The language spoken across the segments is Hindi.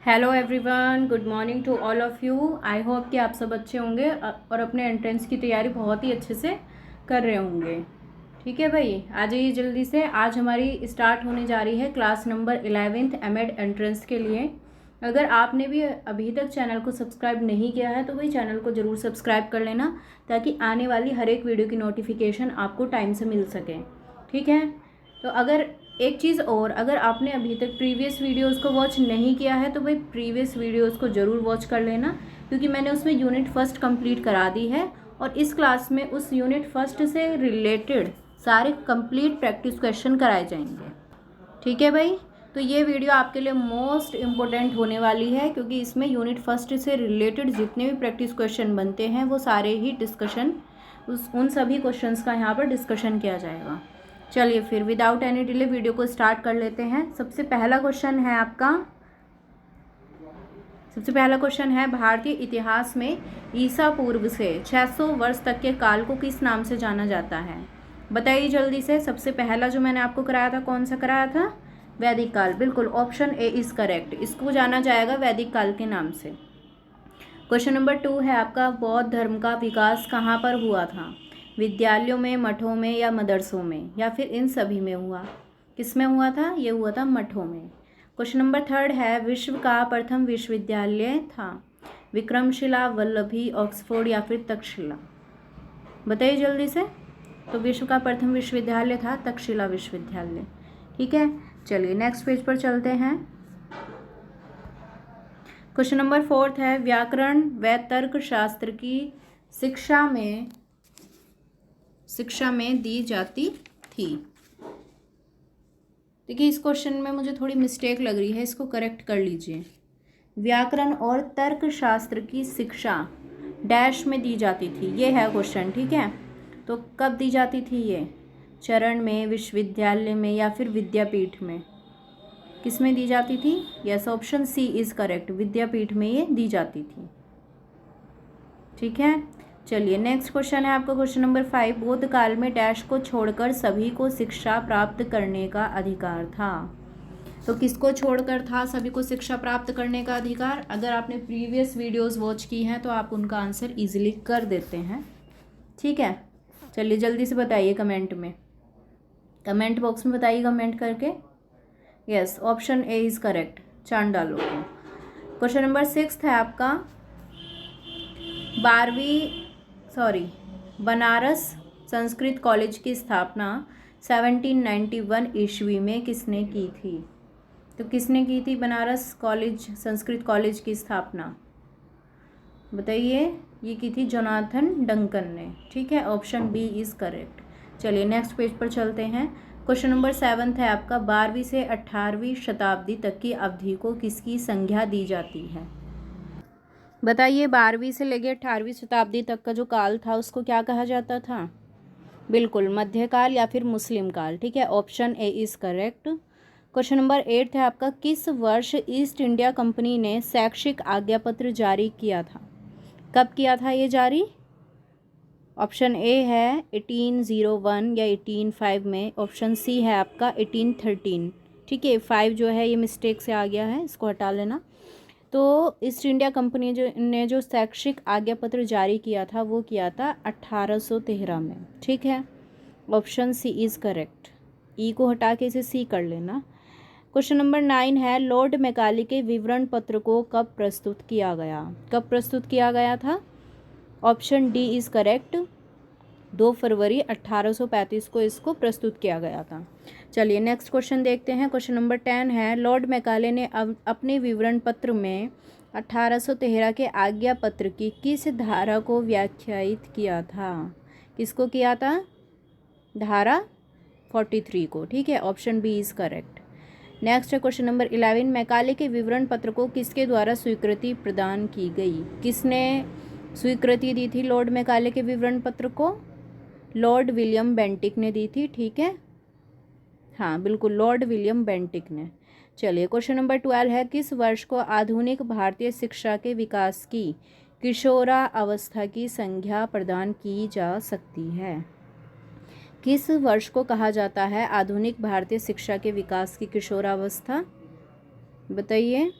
Hello everyone, good morning to all of you. I hope कि आप सब अच्छे होंगे और अपने एंट्रेंस की तैयारी बहुत ही अच्छे से कर रहे होंगे। ठीक है भाई, आ जाइए जल्दी से। आज हमारी स्टार्ट होने जा रही है class number 11th MEd entrance के लिए। अगर आपने भी अभी तक चैनल को सब्सक्राइब नहीं किया है तो भाई चैनल को ज़रूर सब्सक्राइब कर लेना, ताकि आने वाली हर एक वीडियो की नोटिफिकेशन आपको टाइम से मिल सके। ठीक है, तो अगर एक चीज़ और, अगर आपने अभी तक प्रीवियस वीडियोस को वॉच नहीं किया है तो भाई प्रीवियस वीडियोस को ज़रूर वॉच कर लेना, क्योंकि मैंने उसमें यूनिट फर्स्ट कंप्लीट करा दी है और इस क्लास में उस यूनिट फर्स्ट से रिलेटेड सारे कंप्लीट प्रैक्टिस क्वेश्चन कराए जाएंगे। ठीक है भाई, तो ये वीडियो आपके लिए मोस्ट इम्पोर्टेंट होने वाली है, क्योंकि इसमें यूनिट फर्स्ट से रिलेटेड जितने भी प्रैक्टिस क्वेश्चन बनते हैं वो सारे ही डिस्कशन उन सभी क्वेश्चंस का यहाँ पर डिस्कशन किया जाएगा। चलिए फिर विदाउट एनी डिले वीडियो को स्टार्ट कर लेते हैं। सबसे पहला क्वेश्चन है भारतीय इतिहास में ईसा पूर्व से 600 वर्ष तक के काल को किस नाम से जाना जाता है? बताइए जल्दी से। सबसे पहला जो मैंने आपको कराया था, कौन सा कराया था? वैदिक काल। बिल्कुल, ऑप्शन ए इज करेक्ट। इसको जाना जाएगा वैदिक काल के नाम से। क्वेश्चन नंबर 2 है आपका, बौद्ध धर्म का विकास कहाँ पर हुआ था? विद्यालयों में, मठों में या मदरसों में, या फिर इन सभी में हुआ? किस में हुआ था? ये हुआ था मठों में। क्वेश्चन नंबर 3 है, विश्व का प्रथम विश्वविद्यालय था? विक्रमशिला, वल्लभी, ऑक्सफोर्ड या फिर तक्षशिला? बताइए जल्दी से। तो विश्व का प्रथम विश्वविद्यालय था तक्षशिला विश्वविद्यालय। ठीक है, चलिए नेक्स्ट पेज पर चलते हैं। क्वेश्चन नंबर 4 है, व्याकरण व तर्क शास्त्र की शिक्षा में दी जाती थी। देखिए, इस क्वेश्चन में मुझे थोड़ी मिस्टेक लग रही है, इसको करेक्ट कर लीजिए। व्याकरण और तर्क शास्त्र की शिक्षा डैश में दी जाती थी, ये है क्वेश्चन। ठीक है, तो कब दी जाती थी ये? चरण में, विश्वविद्यालय में या फिर विद्यापीठ में? किस में दी जाती थी? Yes, option C is correct, Vidyapeeth में ये दी जाती थी। ठीक है, चलिए नेक्स्ट क्वेश्चन है आपका क्वेश्चन नंबर 5, बौद्ध काल में डैश को छोड़कर सभी को शिक्षा प्राप्त करने का अधिकार था। तो किसको छोड़कर था सभी को शिक्षा प्राप्त करने का अधिकार? अगर आपने प्रीवियस वीडियोस वॉच की हैं तो आप उनका आंसर इजीली कर देते हैं। ठीक है, चलिए जल्दी से बताइए कमेंट में, कमेंट बॉक्स में बताइए कमेंट करके। Yes, option A is correct, चांडालों को। क्वेश्चन नंबर 6 है आपका, बनारस संस्कृत कॉलेज की स्थापना 1791 ईस्वी में किसने की थी? तो किसने की थी बनारस संस्कृत कॉलेज की स्थापना? बताइए। ये की थी जोनाथन डंकन ने। ठीक है, ऑप्शन बी इज करेक्ट। चलिए नेक्स्ट पेज पर चलते हैं। क्वेश्चन नंबर 7 है आपका, 12वीं से 18वीं शताब्दी तक की अवधि को किसकी संज्ञा दी जाती है? बताइए, 12वीं से लेकर 18वीं शताब्दी तक का जो काल था उसको क्या कहा जाता था? बिल्कुल, मध्यकाल या फिर मुस्लिम काल। ठीक है, option A is correct. Question number 8 है आपका, किस वर्ष ईस्ट इंडिया कंपनी ने शैक्षिक आज्ञापत्र जारी किया था? कब किया था ये जारी? ऑप्शन ए है 1801 या 1805 में, ऑप्शन सी है आपका 1813। ठीक है, 5 जो है ये मिस्टेक से आ गया है, इसको हटा लेना। तो ईस्ट इंडिया कंपनी ने जो शैक्षिक आज्ञा पत्र जारी किया था वो किया था 1813 में। ठीक है, ऑप्शन सी इज़ करेक्ट। ई को हटा के इसे सी कर लेना। क्वेश्चन नंबर 9 है, लॉर्ड मैकाले के विवरण पत्र को कब प्रस्तुत किया गया? कब प्रस्तुत किया गया था? ऑप्शन डी इज़ करेक्ट, 2 फरवरी 1835 को इसको प्रस्तुत किया गया था। चलिए नेक्स्ट क्वेश्चन देखते हैं। क्वेश्चन नंबर 10 है, लॉर्ड मैकाले ने अपने विवरण पत्र में 1813 के आज्ञा पत्र की किस धारा को व्याख्यायित किया था? किसको किया था? धारा 43 को। ठीक है, option B is correct. Next है क्वेश्चन नंबर 11, मैकाले के विवरण पत्र को किसके द्वारा स्वीकृति प्रदान की गई? किसने स्वीकृति दी थी लॉर्ड मैकाले के विवरण पत्र को? लॉर्ड विलियम बेंटिक ने दी थी। ठीक है, हाँ बिल्कुल, लॉर्ड विलियम बेंटिक ने। चलिए क्वेश्चन नंबर 12 है, किस वर्ष को आधुनिक भारतीय शिक्षा के विकास की किशोरावस्था की संज्ञा प्रदान की जा सकती है? किस वर्ष को कहा जाता है आधुनिक भारतीय शिक्षा के विकास की किशोरावस्था? बताइए।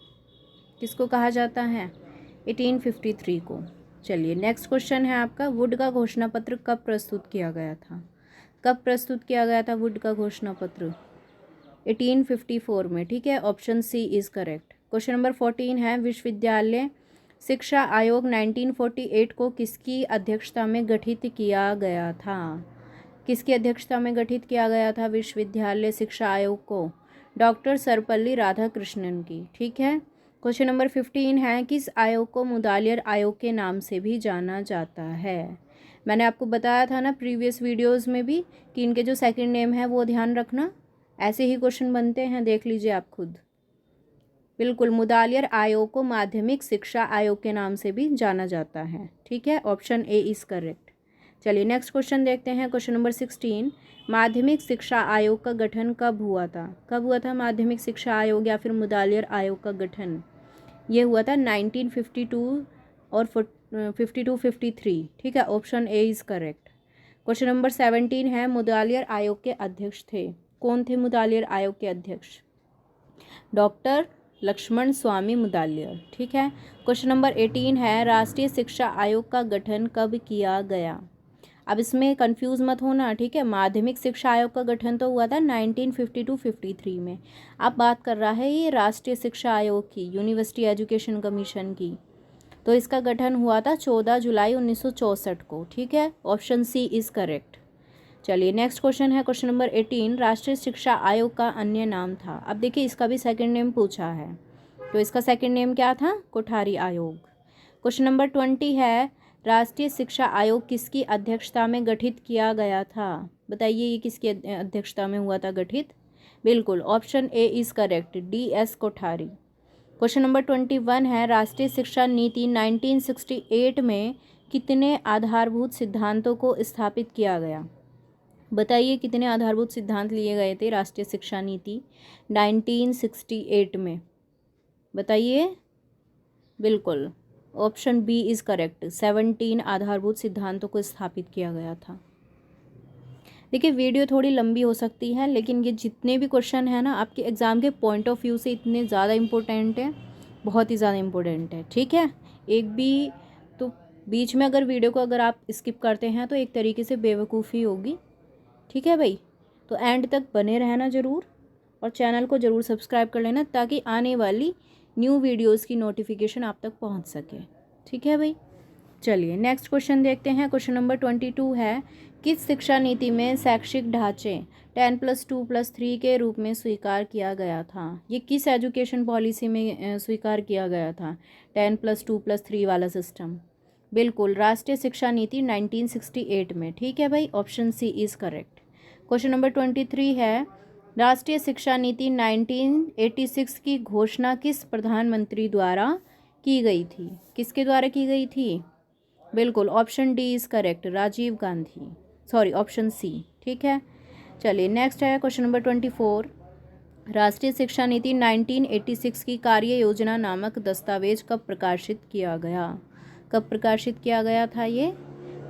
किसको कहा जाता है? 1853 को। चलिए नेक्स्ट क्वेश्चन है आपका, वुड का घोषणा पत्र कब प्रस्तुत किया गया था? कब प्रस्तुत किया गया था वुड का घोषणा पत्र? 1854 में, ठीक है, option c is correct. Question number 14 है, विश्वविद्यालय शिक्षा आयोग 1948 को किसकी अध्यक्षता में गठित किया गया था? किसकी अध्यक्षता में गठित किया गया था विश्वविद्यालय शिक्षा आयोग को? डॉक्टर सर्वपल्ली राधाकृष्णन की, ठीक है। क्वेश्चन नंबर 15 है, किस आयोग को मुदालियर आयोग के नाम से भी जाना जाता है? मैंने आपको बताया था ना प्रीवियस वीडियोस में भी कि इनके जो सेकंड नेम है वो ध्यान रखना, ऐसे ही क्वेश्चन बनते हैं, देख लीजिए आप खुद। बिल्कुल, मुदालियर आयोग को माध्यमिक शिक्षा आयोग के नाम से भी जाना जाता है, ठीक है, ऑप्शन ए इज़ करेक्ट। चलिए नेक्स्ट क्वेश्चन देखते हैं, क्वेश्चन नंबर 16, माध्यमिक शिक्षा आयोग का गठन कब हुआ था? कब हुआ था माध्यमिक शिक्षा आयोग या फिर मुदालियर आयोग का गठन? ये हुआ था 1952 और 52-53, ठीक है, option A is correct. Question number 17 है, मुदालियर आयोग के अध्यक्ष थे, कौन थे मुदालियर आयोग के अध्यक्ष? डॉक्टर लक्ष्मण स्वामी मुदालियर, ठीक है। क्वेश्चन नंबर 18 है, राष्ट्रीय शिक्षा आयोग का गठन कब किया गया? अब इसमें कंफ्यूज मत होना, ठीक है, माध्यमिक शिक्षा आयोग का गठन तो हुआ था 1952-53 में। अब बात कर रहा है ये राष्ट्रीय शिक्षा आयोग की, यूनिवर्सिटी एजुकेशन कमीशन की, तो इसका गठन हुआ था 14 जुलाई 1964 को, ठीक है, ऑप्शन सी इज़ करेक्ट। चलिए नेक्स्ट क्वेश्चन है, क्वेश्चन नंबर 18, राष्ट्रीय शिक्षा आयोग का अन्य नाम था? अब देखिए इसका भी सेकंड नेम पूछा है, तो इसका सेकंड नेम क्या था? कोठारी आयोग। क्वेश्चन नंबर 20 है, राष्ट्रीय शिक्षा आयोग किसकी अध्यक्षता में गठित किया गया था? बताइए ये किसकी अध्यक्षता में हुआ था गठित? बिल्कुल, option A is correct, DS Kothari. Question number 21 है, राष्ट्रीय शिक्षा नीति 1968 में कितने आधारभूत सिद्धांतों को स्थापित किया गया? बताइए कितने आधारभूत सिद्धांत लिए गए थे राष्ट्रीय शिक्षा नीति 1968 में? बताइए। बिल्कुल, ऑप्शन बी इज़ करेक्ट, 17 आधारभूत सिद्धांतों को स्थापित किया गया था। देखिए वीडियो थोड़ी लंबी हो सकती है, लेकिन ये जितने भी क्वेश्चन हैं ना आपके एग्ज़ाम के पॉइंट ऑफ व्यू से इतने ज़्यादा इम्पोर्टेंट है, बहुत ही ज़्यादा इम्पोर्टेंट है, ठीक है। एक भी तो बीच में अगर वीडियो को अगर आप स्किप करते हैं तो एक तरीके से बेवकूफ़ी होगी, ठीक है भाई। तो एंड तक बने रहना ज़रूर और चैनल को ज़रूर सब्सक्राइब कर लेना ताकि आने वाली न्यू वीडियोस की नोटिफिकेशन आप तक पहुंच सके, ठीक है भाई। चलिए नेक्स्ट क्वेश्चन देखते हैं, क्वेश्चन नंबर 22 है, किस शिक्षा नीति में शैक्षिक ढांचे 10+2+3 के रूप में स्वीकार किया गया था? ये किस एजुकेशन पॉलिसी में स्वीकार किया गया था 10+2+3 वाला सिस्टम? बिल्कुल, राष्ट्रीय शिक्षा नीति 1968 में, ठीक है भाई, option c is correct. Question number 23 है, राष्ट्रीय शिक्षा नीति 1986 की घोषणा किस प्रधानमंत्री द्वारा की गई थी? किसके द्वारा की गई थी? बिल्कुल, option d is correct, Rajiv Gandhi, sorry option c, ठीक है। चलिए नेक्स्ट है क्वेश्चन नंबर 24, राष्ट्रीय शिक्षा नीति 1986 की कार्य योजना नामक दस्तावेज कब प्रकाशित किया गया? कब प्रकाशित किया गया था ये?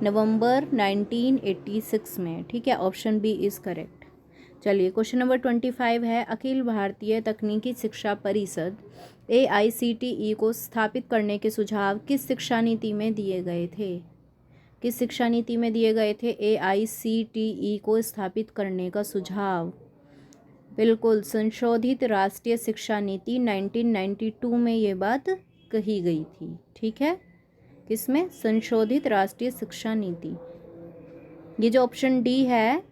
नवंबर 1986 में, ठीक है, ऑप्शन बी इज़ करेक्ट। चलिए क्वेश्चन नंबर 25 है, अखिल भारतीय तकनीकी शिक्षा परिषद AICTE को स्थापित करने के सुझाव किस शिक्षा नीति में दिए गए थे? किस शिक्षा नीति में दिए गए थे AICTE को स्थापित करने का सुझाव? बिल्कुल, संशोधित राष्ट्रीय शिक्षा नीति 1992 में ये बात कही गई थी, ठीक है। किसमें? संशोधित राष्ट्रीय शिक्षा नीति। ये जो ऑप्शन डी है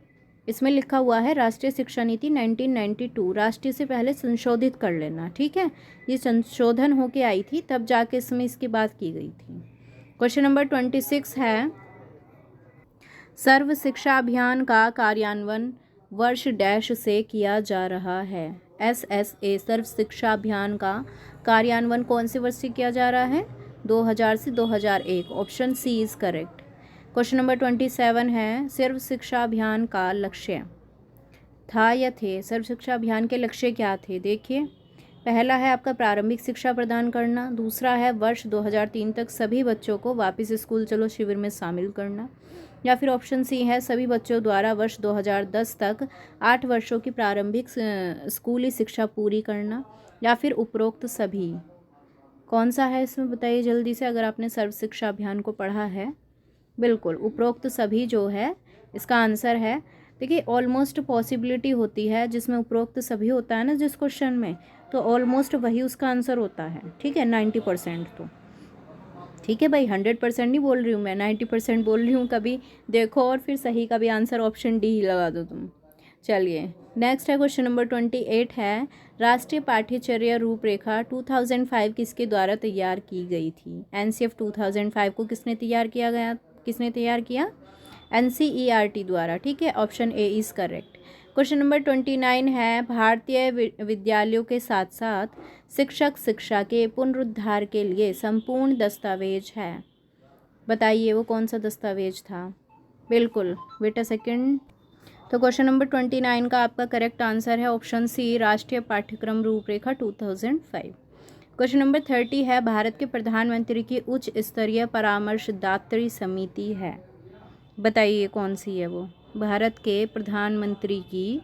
इसमें लिखा हुआ है राष्ट्रीय शिक्षा नीति 1992, राष्ट्रीय से पहले संशोधित कर लेना, ठीक है। ये संशोधन होके आई थी तब जाके इसमें इसकी बात की गई थी। क्वेश्चन नंबर 26 है, सर्व शिक्षा अभियान का कार्यान्वयन वर्ष डैश से किया जा रहा है? SSA सर्व शिक्षा अभियान का कार्यान्वयन कौन से वर्ष से किया जा रहा है? 2000 से 2001, option c is correct. Question number 27 है, सर्व शिक्षा अभियान का लक्ष्य था या थे? सर्व शिक्षा अभियान के लक्ष्य क्या थे? देखिए, पहला है आपका प्रारंभिक शिक्षा प्रदान करना, दूसरा है वर्ष 2003 तक सभी बच्चों को वापस स्कूल चलो शिविर में शामिल करना, या फिर ऑप्शन सी है सभी बच्चों द्वारा वर्ष 2010 तक 8 वर्षों की प्रारंभिक स्कूली शिक्षा पूरी करना, या फिर उपरोक्त सभी। कौन सा है इसमें बताइए जल्दी से, अगर आपने सर्व शिक्षा अभियान को पढ़ा है। बिल्कुल, उपरोक्त सभी जो है इसका आंसर है। देखिए ऑलमोस्ट पॉसिबिलिटी होती है जिसमें उपरोक्त सभी होता है ना जिस क्वेश्चन में, तो ऑलमोस्ट वही उसका आंसर होता है। ठीक है, 90% तो ठीक है भाई, 100% नहीं बोल रही हूँ मैं, 90% बोल रही हूँ। कभी देखो और फिर सही का भी आंसर ऑप्शन डी ही लगा दो तुम। चलिए नेक्स्ट है क्वेश्चन नंबर 28 है, राष्ट्रीय पाठ्यचर्या रूपरेखा 2005 किसके द्वारा तैयार की गई थी। एनसीएफ 2005 को किसने तैयार किया? एनसीईआरटी द्वारा। ठीक है, option A is correct. Question number 29 है, भारतीय विद्यालयों के साथ साथ शिक्षक शिक्षा के पुनरुद्धार के लिए संपूर्ण दस्तावेज है। बताइए वो कौन सा दस्तावेज था। बिल्कुल, वेट अ सेकेंड। तो क्वेश्चन नंबर 29 का आपका करेक्ट आंसर है ऑप्शन सी, राष्ट्रीय पाठ्यक्रम रूपरेखा 2005। क्वेश्चन नंबर 30 है, भारत के प्रधानमंत्री की उच्च स्तरीय परामर्शदात्री समिति है। बताइए कौन सी है वो। भारत के प्रधानमंत्री की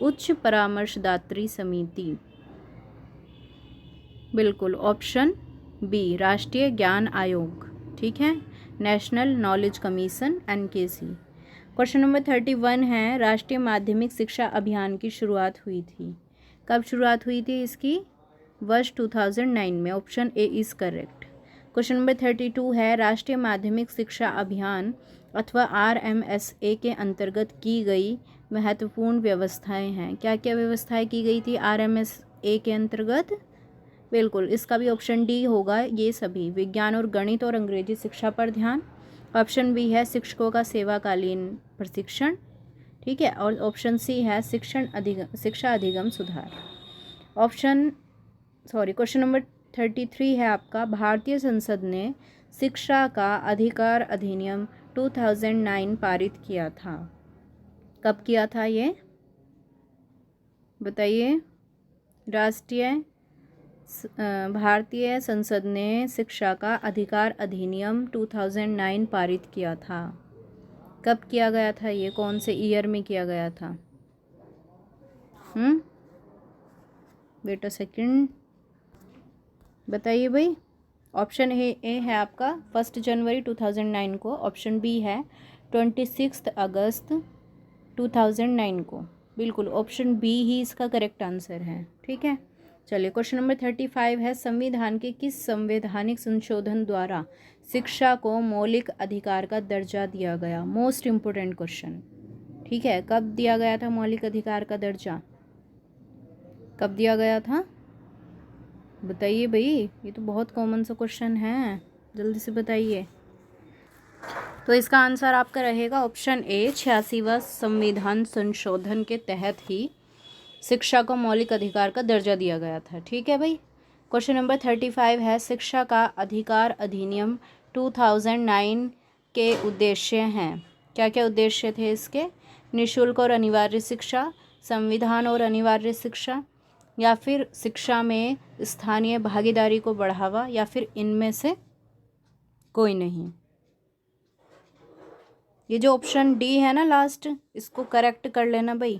उच्च परामर्शदात्री समिति। बिल्कुल, ऑप्शन बी, राष्ट्रीय ज्ञान आयोग। ठीक है, national knowledge commission NKC. Question number 31 है, राष्ट्रीय माध्यमिक शिक्षा अभियान की शुरुआत हुई थी। कब शुरुआत हुई थी इसकी? वर्ष 2009 में। Option A is correct. Question number 32 है, राष्ट्रीय माध्यमिक शिक्षा अभियान अथवा RMSA के अंतर्गत की गई महत्वपूर्ण व्यवस्थाएं हैं। क्या क्या व्यवस्थाएं की गई थी RMSA के अंतर्गत? बिल्कुल, इसका भी ऑप्शन डी होगा, ये सभी विज्ञान और गणित और अंग्रेजी शिक्षा पर ध्यान। ऑप्शन बी है शिक्षकों का सेवाकालीन प्रशिक्षण। ठीक है, और ऑप्शन सी है शिक्षा अधिगम सुधार। क्वेश्चन नंबर 33 है आपका, भारतीय संसद ने शिक्षा का अधिकार अधिनियम 2009 पारित किया था। कब किया था ये बताइए। भारतीय संसद ने शिक्षा का अधिकार अधिनियम 2009 पारित किया था। कब किया गया था ये, कौन से ईयर में किया गया था? वेट अ सेकेंड, बताइए भाई। ऑप्शन ए है आपका 1 जनवरी 2009 को। ऑप्शन बी है 26 अगस्त 2009 को। बिल्कुल, ऑप्शन बी ही इसका करेक्ट आंसर है। ठीक है, चलिए क्वेश्चन नंबर 35 है, संविधान के किस संवैधानिक संशोधन द्वारा शिक्षा को मौलिक अधिकार का दर्जा दिया गया? Most important question. ठीक है, कब दिया गया था मौलिक अधिकार का दर्जा? कब दिया गया था बताइए भाई, ये तो बहुत कॉमन सा क्वेश्चन है, जल्दी से बताइए। तो इसका आंसर आपका रहेगा ऑप्शन ए, 86वां संविधान संशोधन के तहत ही शिक्षा को मौलिक अधिकार का दर्जा दिया गया था। ठीक है भाई। क्वेश्चन नंबर 35 है, शिक्षा का अधिकार अधिनियम 2009 के उद्देश्य हैं। क्या क्या उद्देश्य थे इसके? निःशुल्क और अनिवार्य शिक्षा, संविधान और अनिवार्य शिक्षा, या फिर शिक्षा में स्थानीय भागीदारी को बढ़ावा, या फिर इनमें से कोई नहीं। ये जो ऑप्शन डी है ना लास्ट, इसको करेक्ट कर लेना भाई,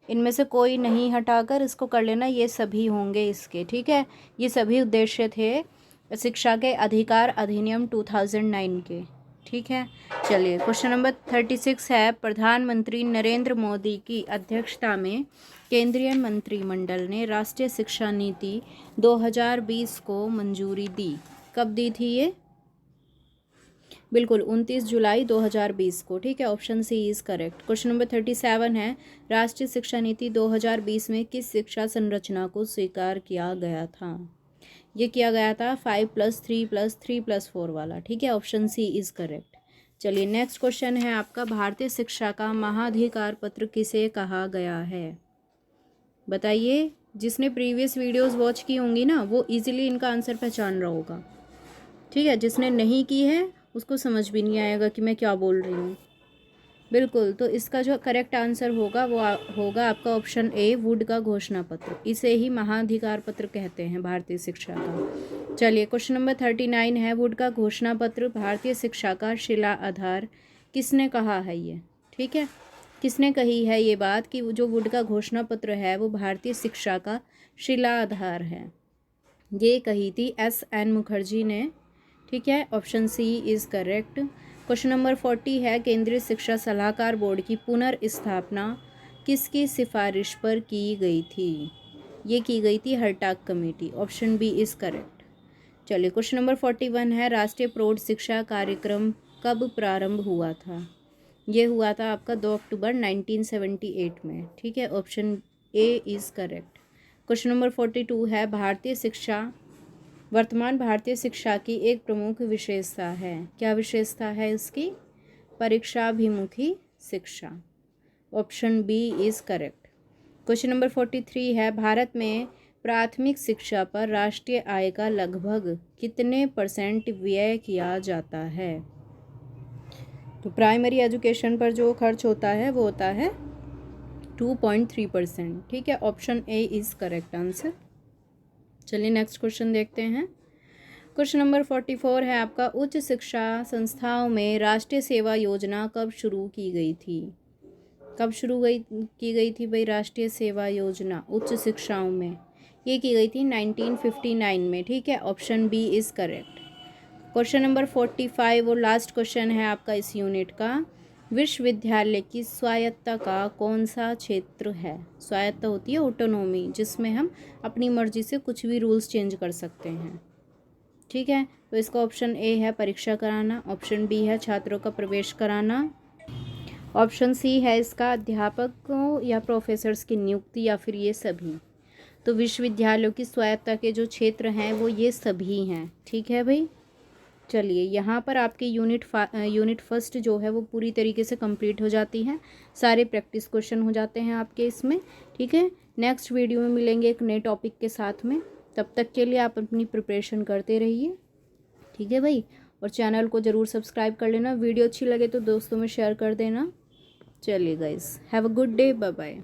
इनमें से कोई नहीं हटाकर इसको कर लेना, ये सभी होंगे इसके। ठीक है, ये सभी उद्देश्य थे शिक्षा के अधिकार अधिनियम 2009 के। ठीक है, चलिए क्वेश्चन नंबर 36 है, प्रधानमंत्री नरेंद्र मोदी की अध्यक्षता में केंद्रीय मंत्रिमंडल ने राष्ट्रीय शिक्षा नीति 2020 को मंजूरी दी। कब दी थी ये? बिल्कुल, 29 जुलाई 2020 को। ठीक है, option c is correct. Question number 37 है, राष्ट्रीय शिक्षा नीति 2020 में किस शिक्षा संरचना को स्वीकार किया गया था? ये किया गया था 5+3+3+4 वाला। ठीक है, ऑप्शन सी इज़ करेक्ट। चलिए नेक्स्ट क्वेश्चन है आपका, भारतीय शिक्षा का महाधिकार पत्र किसे कहा गया है? बताइए। जिसने प्रीवियस वीडियोस वॉच की होंगी ना, वो इजीली इनका आंसर पहचान रहा होगा। ठीक है, जिसने नहीं की है उसको समझ भी नहीं आएगा कि मैं क्या बोल रही हूँ। बिल्कुल, तो इसका जो करेक्ट आंसर होगा वो होगा आपका ऑप्शन ए, वुड का घोषणा पत्र। इसे ही महाधिकार पत्र कहते हैं भारतीय शिक्षा का। चलिए क्वेश्चन नंबर 39 है, वुड का घोषणा पत्र भारतीय शिक्षा का शिला आधार किसने कहा है ये? ठीक है, किसने कही है ये बात कि जो वुड का घोषणा पत्र है वो भारतीय शिक्षा का शिला आधार है? ये कही थी S.N. मुखर्जी ने। ठीक है, option c is correct. Question number 40 है, केंद्रीय शिक्षा सलाहकार बोर्ड की पुनर्स्थापना किसकी सिफारिश पर की गई थी? ये की गई थी Hartog committee. Option B is correct. चलिए, क्वेश्चन नंबर 41 है, राष्ट्रीय प्रौढ़ शिक्षा कार्यक्रम कब प्रारंभ हुआ था? ये हुआ था आपका 2 अक्टूबर 1978 में। ठीक है, option A is correct. Question number 42 है, वर्तमान भारतीय शिक्षा की एक प्रमुख विशेषता है। क्या विशेषता है इसकी? परीक्षाभिमुखी शिक्षा। Option B is correct. Question number 43 है, भारत में प्राथमिक शिक्षा पर राष्ट्रीय आय का लगभग कितने % व्यय किया जाता है? तो प्राइमरी एजुकेशन पर जो खर्च होता है वो होता है 2.3%। ठीक है, option A is correct answer. चलिए नेक्स्ट क्वेश्चन देखते हैं। क्वेश्चन नंबर 44 है आपका, उच्च शिक्षा संस्थाओं में राष्ट्रीय सेवा योजना कब शुरू की गई थी? कब की गई थी भाई राष्ट्रीय सेवा योजना उच्च शिक्षाओं में? ये की गई थी 1959 में। ठीक है, option B is correct. Question number 45 और लास्ट क्वेश्चन है आपका इस यूनिट का, विश्वविद्यालय की स्वायत्तता का कौन सा क्षेत्र है? स्वायत्तता होती है ऑटोनॉमी, जिसमें हम अपनी मर्जी से कुछ भी रूल्स चेंज कर सकते हैं। ठीक है, तो इसका ऑप्शन ए है परीक्षा कराना, ऑप्शन बी है छात्रों का प्रवेश कराना, ऑप्शन सी है इसका अध्यापकों या प्रोफेसर्स की नियुक्ति, या फिर ये सभी। तो विश्वविद्यालयों की स्वायत्तता के जो क्षेत्र हैं वो ये सभी हैं। ठीक है भाई, चलिए यहाँ पर आपकी यूनिट फर्स्ट जो है वो पूरी तरीके से कंप्लीट हो जाती है। सारे प्रैक्टिस क्वेश्चन हो जाते हैं आपके इसमें। ठीक है, नेक्स्ट वीडियो में मिलेंगे एक नए टॉपिक के साथ में। तब तक के लिए आप अपनी प्रिपरेशन करते रहिए। ठीक है भाई, और चैनल को ज़रूर सब्सक्राइब कर लेना। वीडियो अच्छी लगे तो दोस्तों में शेयर कर देना। चलिए guys, have a good day, bye bye.